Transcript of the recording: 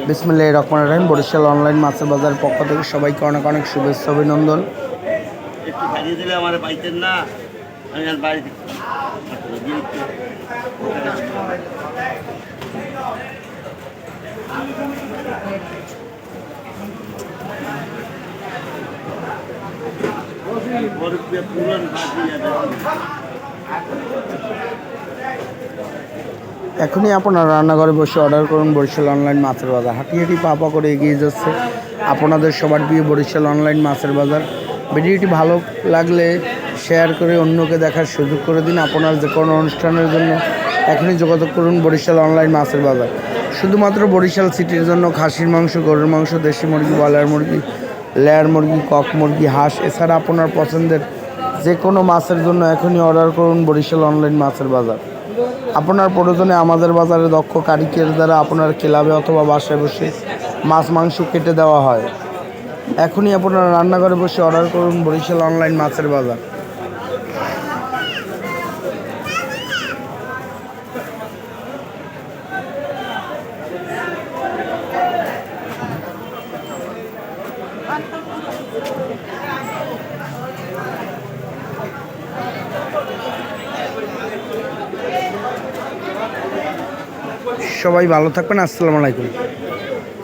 বিসমিল্লাহির রহমানির রহিম। বরিশাল অনলাইন মাছের বাজারের পক্ষ থেকে সবাইকে অনেক অনেক শুভেচ্ছা অভিনন্দন। একটু খাইয়ে দিলে আমার পাইতেন না, আমি আর বাড়িতে এখনই আপনারা রান্নাঘরে বসে অর্ডার করুন বরিশাল অনলাইন মাছের বাজার। হাঁটি হাঁটি পা পা করে এগিয়ে যাচ্ছে আপনাদের সবার প্রিয় বরিশাল অনলাইন মাছের বাজার। ভিডিওটি ভালো লাগলে শেয়ার করে অন্যকে দেখার সুযোগ করে দিন। আপনার যে কোনো অনুষ্ঠানের জন্য এখনই যোগাযোগ করুন বরিশাল অনলাইন মাছের বাজার। শুধুমাত্র বরিশাল সিটির জন্য খাসির মাংস, গরুর মাংস, দেশি মুরগি, ব্রয়লার মুরগি, লেয়ার মুরগি, কক মুরগি, হাঁস, এছাড়া আপনার পছন্দের যে কোনো মাছের জন্য এখনই অর্ডার করুন বরিশাল অনলাইন মাছের বাজার। আপনার প্রয়োজনে আমাদের বাজারে দক্ষ কারিগর দ্বারা আপনার ক্লাবে অথবা বাসায় বসে মাছ মাংস কেটে দেওয়া হয়। এখনই আপনারা রান্নাঘরে বসে অর্ডার করুন বরিশাল অনলাইন মাছের বাজার। সবাই ভালো থাকবেন। আসসালামু আলাইকুম।